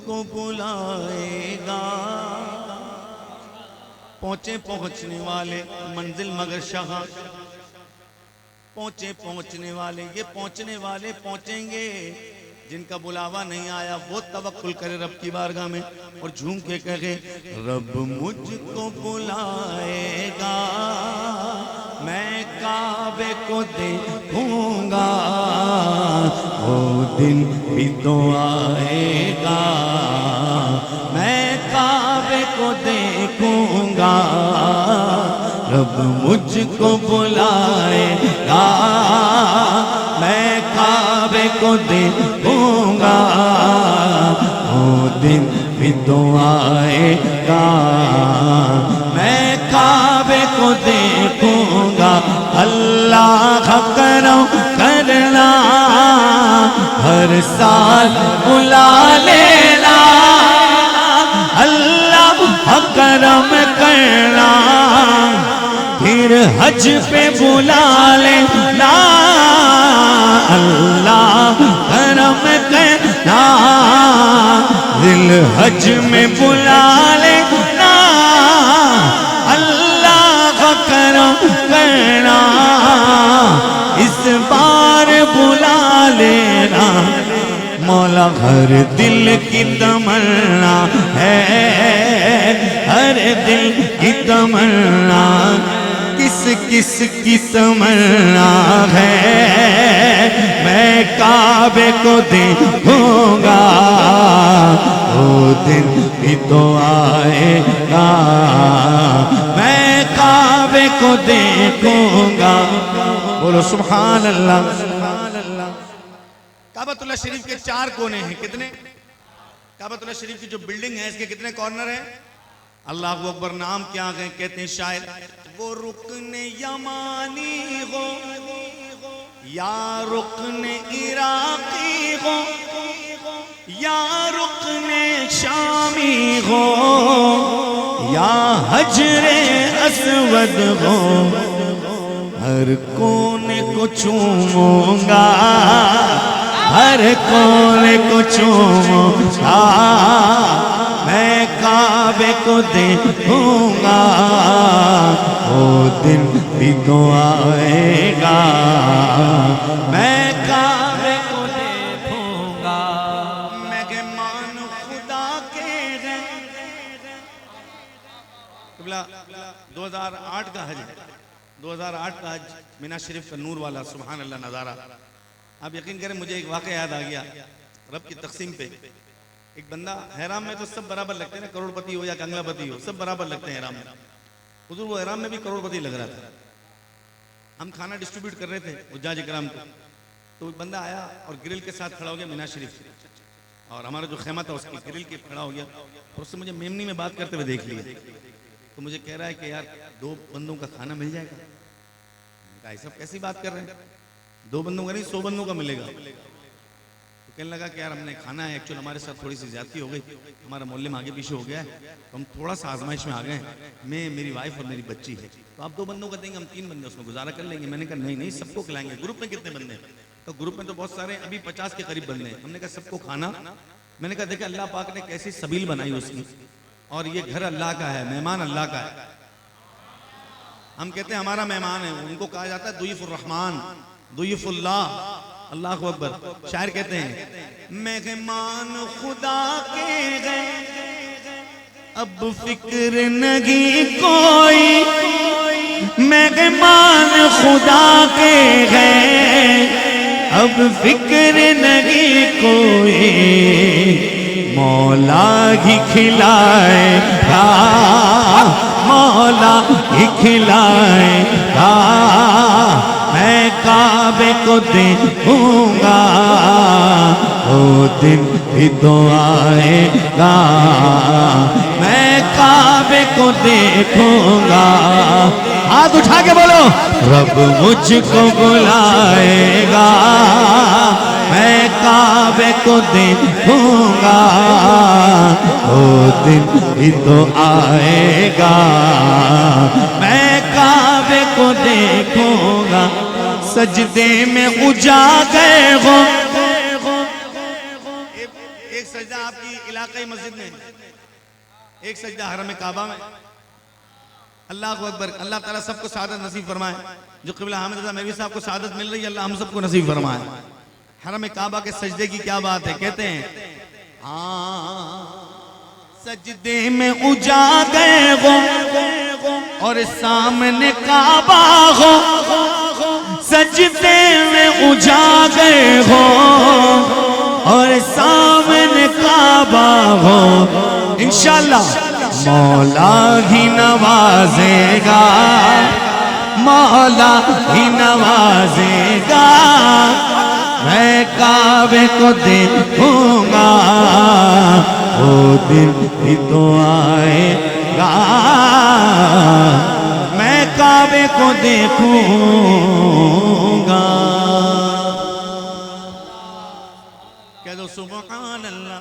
मुझको बुलाएगा। पहुंचने वाले मंजिल मगर शाह, पहुंचने वाले, ये पहुंचने वाले पहुंचेंगे। जिनका बुलावा नहीं आया वो तवक्कुल करे रब की बारगाह में और झूम के कहे रब मुझको बुलाएगा, मैं काबे को देखूंगा, वो दिन भी तो आएगा, मैं काबे को देखूंगा, रब मुझको बुलाएगा, मैं काबे को देखूंगा, वो दिन भी तो आएगा, मैं काबे को देखूंगा। अल्लाह करम करना, हर साल बुला लेना, अल्लाह करम करना, फिर हज पे बुला लेना, अल्लाह करम करना, दिल हज में बुला लेना, अल्लाह करम करना, इस बार बुला लेना, मौला हर दिल की तमन्ना है, हर दिल की तमन्ना, किस किस की तमन्ना है, मैं काबे को देखूंगा, वो दिन भी तो आएगा, मैं काबे को देखूंगा। बोलो सुभान अल्लाह। काबतुल्लाह शरीफ के 4 कोने हैं, कितने? काबतुल्लाह शरीफ की जो बिल्डिंग है इसके कितने कॉर्नर हैं? अल्लाह अकबर। नाम क्या है? कहते हैं शायर, वो रुकने यमानी हो या रुकने इराकी हो या रुकने शामी हो या हजरे अस्वद हो, हर कोने को चूमूंगा, हर कोने को चूमूंगा, मैं काबे को देखूंगा, वो दिन भी तो आएगा, मैं काबे को देखूंगा, मेहमान खुदा के हैं। 2008 का हज है, 2008 का हज मीना शरीफ का नूर वाला सुभान अल्लाह नज़ारा। आप यकीन करें मुझे एक वाक़या याद आ गया रब की तकसीम पे। एक बंदा हैराम में तो सब बराबर लगते हैं ना, करोड़पति हो या कंगलापति हो सब बराबर लगते हैं हैराम में। हुजूर वो हैराम में भी करोड़पति लग रहा था। हम खाना डिस्ट्रीब्यूट कर रहे थे उज्जाज इकराम को, तो एक बंदा आया और ग्रिल के साथ खड़ा हो गया मीना शरीफ से, और हमारा जो खेमा था उसकी ग्रिल के खड़ा हो गया और उससे मुझे मेमनी में बात करते हुए देख लिया। तो मुझे कह रहा है कि यार 2 बंदों का खाना मिल जाएगा। ऐसा कैसी बात कर रहे हैं? 2 बंदों का नहीं 100 बंदों का मिलेगा। तो कहने लगा कि यार हमने खाना है, एक्चुअली हमारे साथ थोड़ी सी ज्यादती हो गई, हमारा मोहल्ले में आगे पीछे हो गया है, तो हम थोड़ा सा आजमाइश में आ गए, मैं मेरी वाइफ और मेरी बच्ची है, तो आप 2 बंदों का देंगे, हम 3 बंदे उसमें गुजारा कर लेंगे। मैंने कहा नहीं नहीं सबको खिलाएंगे। ग्रुप में कितने बंदे हैं? तो ग्रुप में तो बहुत सारे, अभी 50 के करीब बंदे हैं। हमने कहा सबको खाना। मैंने कहा देखा अल्लाह पाक ने कैसी सबील बनाई उसकी, और ये घर अल्लाह का है, मेहमान अल्लाह का है। हम कहते हैं हमारा मेहमान है, उनको कहा जाता है दुईफुर रहमान, दुईफुल्लाह। अल्लाह अकबर। शायर कहते हैं मेहमान खुदा के गए अब फिक्र नहीं कोई, मेहमान खुदा के गए अब फिक्र नहीं कोई, मौला ही खिलाएगा, मौला ही खिलाएगा, मैं काबे को देखूंगा, वो दिन भी तो आएगा, मैं काबे को देखूंगा। हाथ उठा के बोलो रब मुझको बुलाएगा, मैं काबे को देखूंगा, वो दिन भी तो आएगा, मैं काबे को देखूंगा। सजदे में उजागर हो, एक सजदा आपकी इलाकाई मस्जिद में, एक सजदा हरम काबा में। अल्लाह को अकबर। अल्लाह ताला सबको सादत नसीब फरमाए। जो क़िबला हामिद रज़ा मौलवी साहब को सादत मिल रही है, अल्लाह हम सबको नसीब फरमाए। हरम काबा के सजदे की क्या बात है, कहते हैं सजदे में उजागर हो और सामने काबा हो, सजदे में उजागर हो और सामने काबा हो। इंशाअल्लाह मौला ही नवाजेगा, मौला ही नवाजेगा। मैं काबे को देखूंगा, वो दिन भी तो आएगा। मैं काबे को देखूंगा। कह दो सुभान अल्लाह।